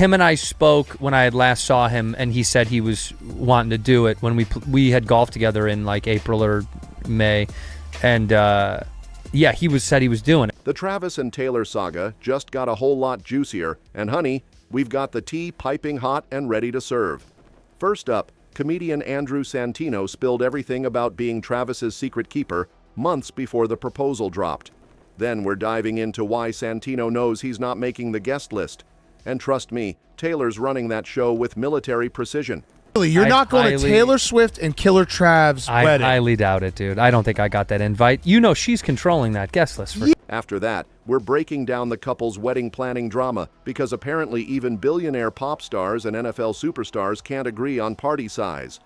Him and I spoke when I had last saw him, and he said he was wanting to do it when we had golfed together in like April or May, and yeah, said he was doing it. The Travis and Taylor saga just got a whole lot juicier, and honey, we've got the tea piping hot and ready to serve. First up, comedian Andrew Santino spilled everything about being Travis's secret keeper months before the proposal dropped. Then we're diving into why Santino knows he's not making the guest list. And trust me, Taylor's running that show with military precision. You're not going to Taylor Swift and Killer Trav's wedding. I highly doubt it, dude. I don't think I got that invite. You know she's controlling that guest list. After that, we're breaking down the couple's wedding planning drama because apparently even billionaire pop stars and NFL superstars can't agree on party size.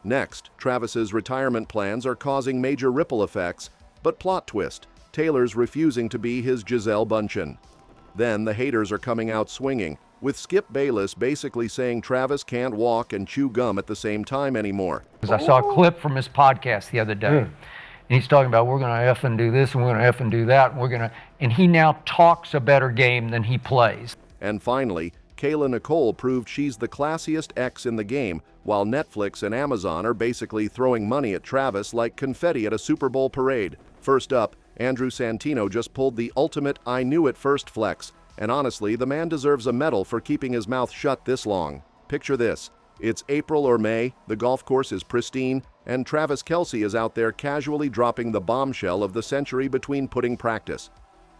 Next, Travis's retirement plans are causing major ripple effects, but plot twist, Taylor's refusing to be his Gisele Bundchen. Then the haters are coming out swinging, with Skip Bayless basically saying Travis can't walk and chew gum at the same time anymore. I saw a clip from his podcast the other day, and he's talking about we're going to effing do this and we're going to effing do that, and he now talks a better game than he plays. And finally, Kayla Nicole proved she's the classiest ex in the game, while Netflix and Amazon are basically throwing money at Travis like confetti at a Super Bowl parade. First up, Andrew Santino just pulled the ultimate I knew it first flex, and honestly, the man deserves a medal for keeping his mouth shut this long. Picture this. It's April or May, the golf course is pristine, and Travis Kelce is out there casually dropping the bombshell of the century between putting practice.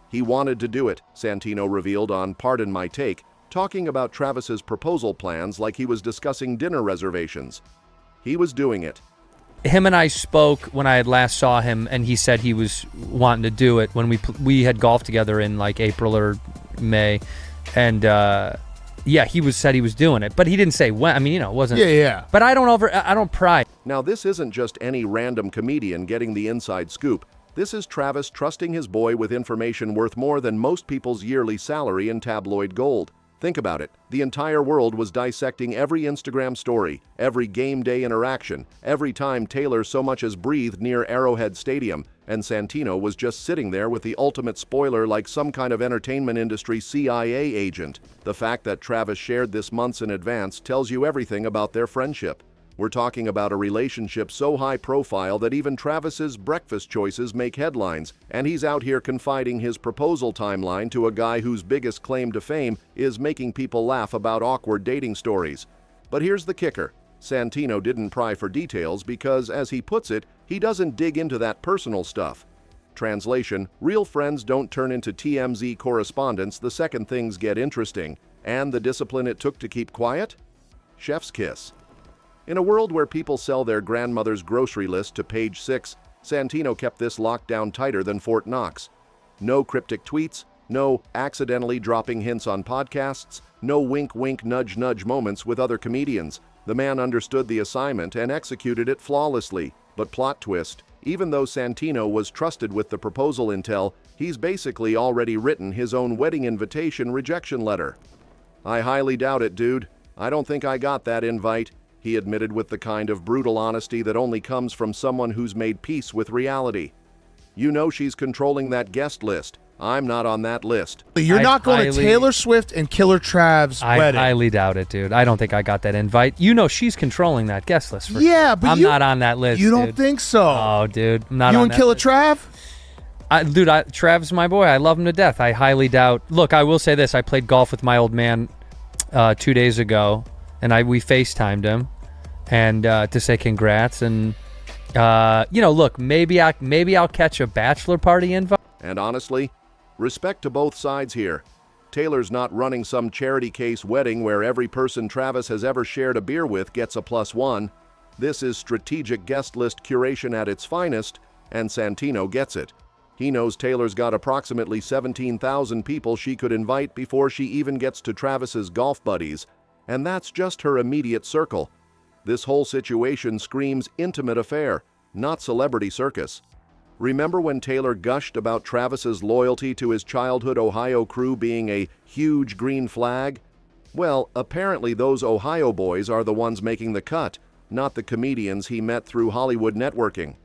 He wanted to do it, Santino revealed on Pardon My Take, talking about Travis's proposal plans like he was discussing dinner reservations. He was doing it. Him and I spoke when I had last saw him, and he said he was wanting to do it when we had golfed together in like April or May, and yeah, said he was doing it, but he didn't say when. I mean, it wasn't. Yeah. But I don't pry. Now, this isn't just any random comedian getting the inside scoop. This is Travis trusting his boy with information worth more than most people's yearly salary in tabloid gold. Think about it. The entire world was dissecting every Instagram story, every game day interaction, every time Taylor so much as breathed near Arrowhead Stadium, and Santino was just sitting there with the ultimate spoiler like some kind of entertainment industry CIA agent. The fact that Travis shared this months in advance tells you everything about their friendship. We're talking about a relationship so high profile that even Travis's breakfast choices make headlines, and he's out here confiding his proposal timeline to a guy whose biggest claim to fame is making people laugh about awkward dating stories. But here's the kicker. Santino didn't pry for details because, as he puts it, he doesn't dig into that personal stuff. Translation, real friends don't turn into TMZ correspondents the second things get interesting. And the discipline it took to keep quiet? Chef's kiss. In a world where people sell their grandmother's grocery list to page 6, Santino kept this locked down tighter than Fort Knox. No cryptic tweets, no accidentally dropping hints on podcasts, no wink-wink nudge-nudge moments with other comedians. The man understood the assignment and executed it flawlessly. But plot twist, even though Santino was trusted with the proposal intel, he's basically already written his own wedding invitation rejection letter. I highly doubt it, dude. I don't think I got that invite, he admitted with the kind of brutal honesty that only comes from someone who's made peace with reality. You know she's controlling that guest list. I'm not on that list. You're not going to Taylor Swift and Killer Trav's wedding. I highly doubt it, dude. I don't think I got that invite. You know she's controlling that guest list. Yeah, but I'm not on that list. You don't think so? Oh, dude. I'm not you on and that Killer list. Trav? Dude, Trav's my boy. I love him to death. I highly doubt. Look, I will say this. I played golf with my old man 2 days ago, and we FaceTimed him and to say congrats. And, look, maybe I'll catch a bachelor party invite. And honestly, respect to both sides here. Taylor's not running some charity case wedding where every person Travis has ever shared a beer with gets a +1. This is strategic guest list curation at its finest, and Santino gets it. He knows Taylor's got approximately 17,000 people she could invite before she even gets to Travis's golf buddies, and that's just her immediate circle. This whole situation screams intimate affair, not celebrity circus. Remember when Taylor gushed about Travis's loyalty to his childhood Ohio crew being a huge green flag? Well, apparently those Ohio boys are the ones making the cut, not the comedians he met through Hollywood networking.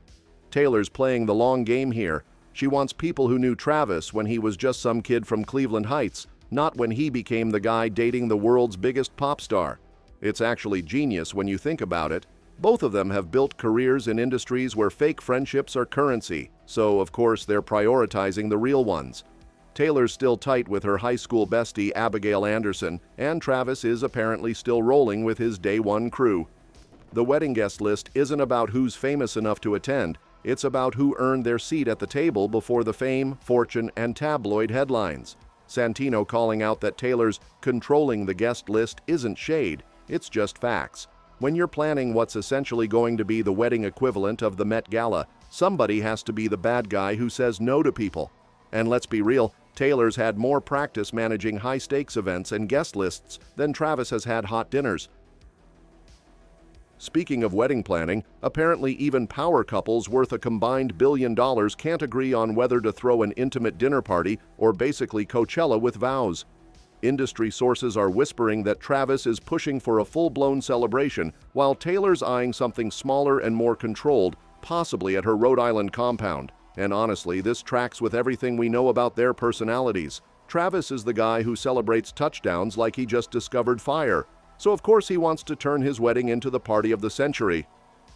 Taylor's playing the long game here. She wants people who knew Travis when he was just some kid from Cleveland Heights, not when he became the guy dating the world's biggest pop star. It's actually genius when you think about it. Both of them have built careers in industries where fake friendships are currency, so of course they're prioritizing the real ones. Taylor's still tight with her high school bestie Abigail Anderson, and Travis is apparently still rolling with his day one crew. The wedding guest list isn't about who's famous enough to attend, it's about who earned their seat at the table before the fame, fortune, and tabloid headlines. Santino calling out that Taylor's controlling the guest list isn't shade, it's just facts. When you're planning what's essentially going to be the wedding equivalent of the Met Gala, somebody has to be the bad guy who says no to people. And let's be real, Taylor's had more practice managing high-stakes events and guest lists than Travis has had hot dinners. Speaking of wedding planning, apparently even power couples worth a combined $1 billion can't agree on whether to throw an intimate dinner party or basically Coachella with vows. Industry sources are whispering that Travis is pushing for a full-blown celebration, while Taylor's eyeing something smaller and more controlled, possibly at her Rhode Island compound. And honestly, this tracks with everything we know about their personalities. Travis is the guy who celebrates touchdowns like he just discovered fire. So of course he wants to turn his wedding into the party of the century.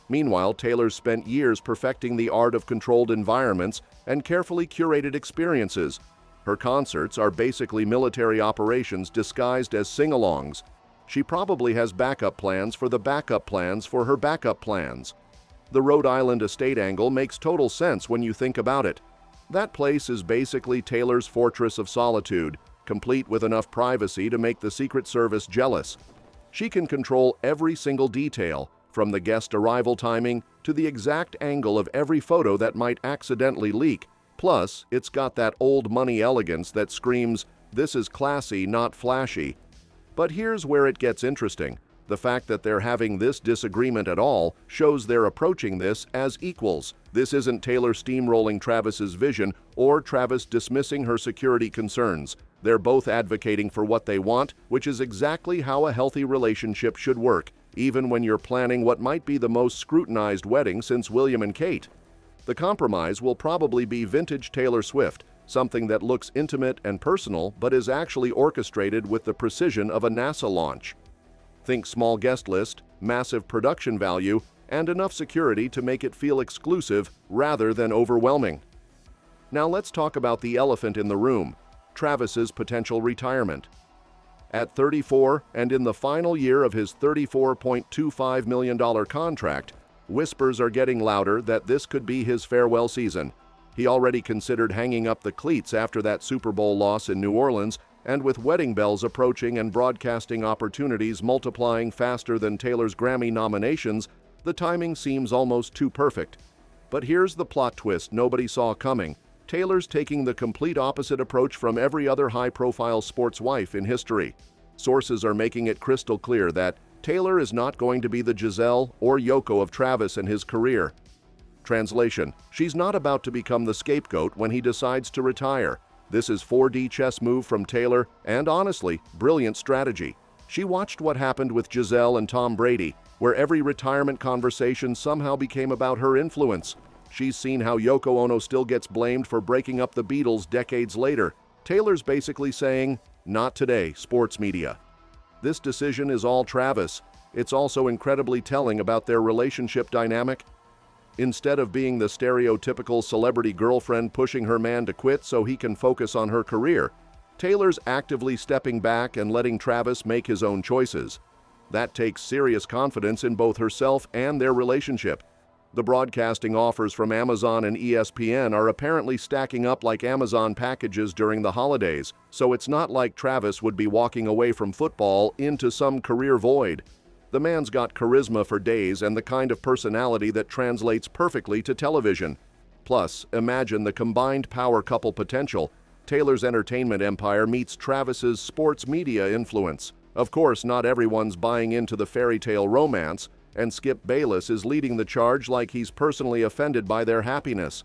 Meanwhile, Taylor's spent years perfecting the art of controlled environments and carefully curated experiences. Her concerts are basically military operations disguised as sing-alongs. She probably has backup plans for the backup plans for her backup plans. The Rhode Island estate angle makes total sense when you think about it. That place is basically Taylor's fortress of solitude, complete with enough privacy to make the Secret Service jealous. She can control every single detail, from the guest arrival timing to the exact angle of every photo that might accidentally leak. Plus, it's got that old money elegance that screams, "This is classy, not flashy." But here's where it gets interesting. The fact that they're having this disagreement at all shows they're approaching this as equals. This isn't Taylor steamrolling Travis's vision or Travis dismissing her security concerns. They're both advocating for what they want, which is exactly how a healthy relationship should work, even when you're planning what might be the most scrutinized wedding since William and Kate. The compromise will probably be vintage Taylor Swift, something that looks intimate and personal but is actually orchestrated with the precision of a NASA launch. Think small guest list, massive production value, and enough security to make it feel exclusive rather than overwhelming. Now let's talk about the elephant in the room, Travis's potential retirement. At 34 and in the final year of his $34.25 million contract, whispers are getting louder that this could be his farewell season. He already considered hanging up the cleats after that Super Bowl loss in New Orleans, and with wedding bells approaching and broadcasting opportunities multiplying faster than Taylor's Grammy nominations, the timing seems almost too perfect. But here's the plot twist nobody saw coming. Taylor's taking the complete opposite approach from every other high-profile sports wife in history. Sources are making it crystal clear that Taylor is not going to be the Gisele or Yoko of Travis and his career. Translation: she's not about to become the scapegoat when he decides to retire. This is 4D chess move from Taylor, and honestly, brilliant strategy. She watched what happened with Gisele and Tom Brady, where every retirement conversation somehow became about her influence. She's seen how Yoko Ono still gets blamed for breaking up the Beatles decades later. Taylor's basically saying, "Not today, sports media." This decision is all Travis. It's also incredibly telling about their relationship dynamic. Instead of being the stereotypical celebrity girlfriend pushing her man to quit so he can focus on her career, Taylor's actively stepping back and letting Travis make his own choices. That takes serious confidence in both herself and their relationship. The broadcasting offers from Amazon and ESPN are apparently stacking up like Amazon packages during the holidays, so it's not like Travis would be walking away from football into some career void. The man's got charisma for days and the kind of personality that translates perfectly to television. Plus, imagine the combined power couple potential. Taylor's entertainment empire meets Travis's sports media influence. Of course, not everyone's buying into the fairy tale romance, and Skip Bayless is leading the charge like he's personally offended by their happiness.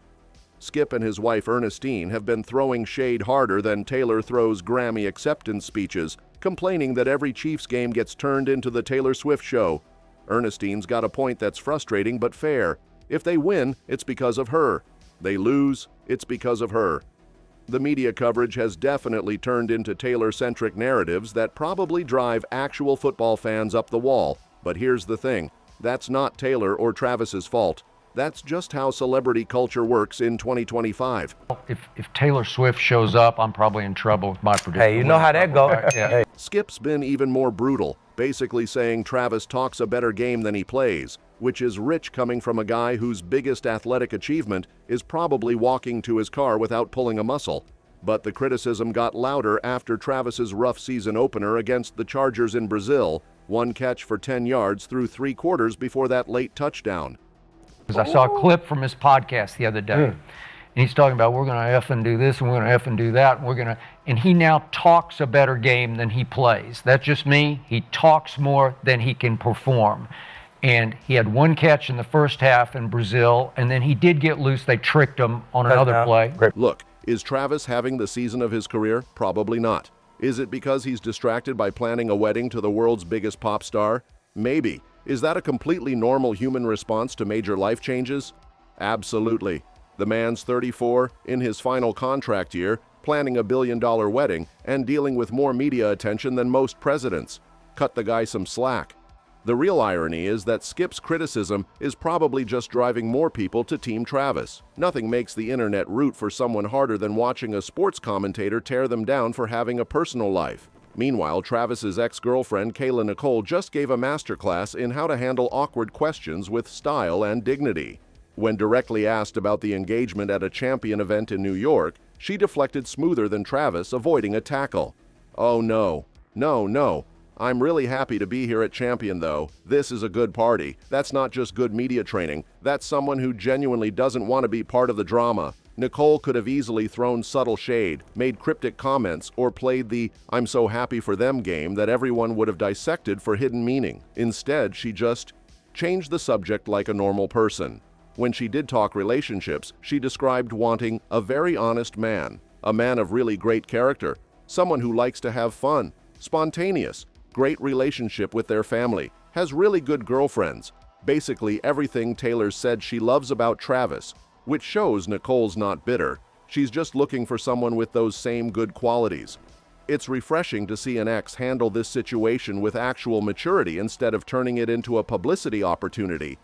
Skip and his wife Ernestine have been throwing shade harder than Taylor throws Grammy acceptance speeches, complaining that every Chiefs game gets turned into the Taylor Swift show. Ernestine's got a point that's frustrating but fair. If they win, it's because of her. They lose, it's because of her. The media coverage has definitely turned into Taylor-centric narratives that probably drive actual football fans up the wall. But here's the thing, that's not Taylor or Travis's fault. That's just how celebrity culture works in 2025. If Taylor Swift shows up, I'm probably in trouble with my prediction. Hey, you know how that goes. Yeah. Skip's been even more brutal, basically saying Travis talks a better game than he plays, which is rich coming from a guy whose biggest athletic achievement is probably walking to his car without pulling a muscle. But the criticism got louder after Travis's rough season opener against the Chargers in Brazil, one catch for 10 yards through 3 quarters before that late touchdown. I saw a clip from his podcast the other day, and he's talking about we're going to effing do this and we're going to effing do that, and he now talks a better game than he plays. That's just me. He talks more than he can perform. And he had 1 catch in the first half in Brazil, and then he did get loose. They tricked him on another play. Look, is Travis having the season of his career? Probably not. Is it because he's distracted by planning a wedding to the world's biggest pop star? Maybe. Is that a completely normal human response to major life changes? Absolutely. The man's 34, in his final contract year, planning a billion-dollar wedding, and dealing with more media attention than most presidents. Cut the guy some slack. The real irony is that Skip's criticism is probably just driving more people to Team Travis. Nothing makes the internet root for someone harder than watching a sports commentator tear them down for having a personal life. Meanwhile, Travis's ex-girlfriend Kayla Nicole just gave a masterclass in how to handle awkward questions with style and dignity. When directly asked about the engagement at a Champion event in New York, she deflected smoother than Travis, avoiding a tackle. "Oh no. No. I'm really happy to be here at Champion though. This is a good party. That's not just good media training. That's someone who genuinely doesn't want to be part of the drama." Nicole could have easily thrown subtle shade, made cryptic comments, or played the "I'm so happy for them" game that everyone would have dissected for hidden meaning. Instead, she just changed the subject like a normal person. When she did talk relationships, she described wanting a very honest man, a man of really great character, someone who likes to have fun, spontaneous, great relationship with their family, has really good girlfriends. Basically everything Taylor said she loves about Travis, which shows Nicole's not bitter. She's just looking for someone with those same good qualities. It's refreshing to see an ex handle this situation with actual maturity instead of turning it into a publicity opportunity.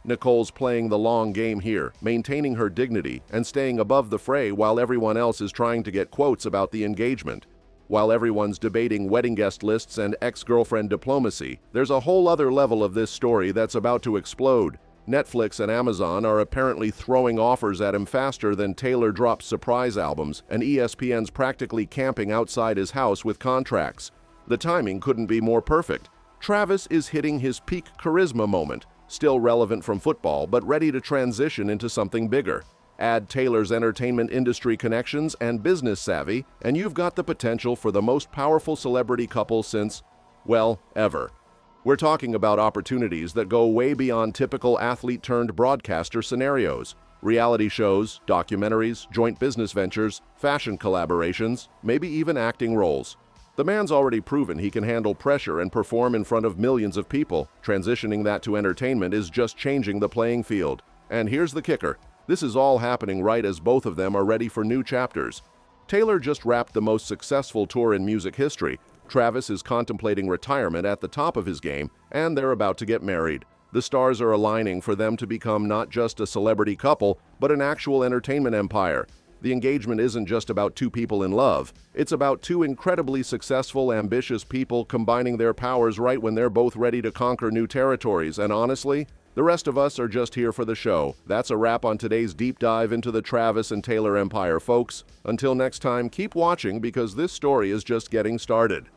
Nicole's playing the long game here, maintaining her dignity and staying above the fray while everyone else is trying to get quotes about the engagement. While everyone's debating wedding guest lists and ex-girlfriend diplomacy, there's a whole other level of this story that's about to explode. Netflix and Amazon are apparently throwing offers at him faster than Taylor drops surprise albums, and ESPN's practically camping outside his house with contracts. The timing couldn't be more perfect. Travis is hitting his peak charisma moment, still relevant from football, but ready to transition into something bigger. Add Taylor's entertainment industry connections and business savvy, and you've got the potential for the most powerful celebrity couple since, well, ever. We're talking about opportunities that go way beyond typical athlete-turned-broadcaster scenarios. Reality shows, documentaries, joint business ventures, fashion collaborations, maybe even acting roles. The man's already proven he can handle pressure and perform in front of millions of people. Transitioning that to entertainment is just changing the playing field. And here's the kicker. This is all happening right as both of them are ready for new chapters. Taylor just wrapped the most successful tour in music history. Travis is contemplating retirement at the top of his game, and they're about to get married. The stars are aligning for them to become not just a celebrity couple, but an actual entertainment empire. The engagement isn't just about two people in love. It's about two incredibly successful, ambitious people combining their powers right when they're both ready to conquer new territories. And honestly, the rest of us are just here for the show. That's a wrap on today's deep dive into the Travis and Taylor empire, folks. Until next time, keep watching because this story is just getting started.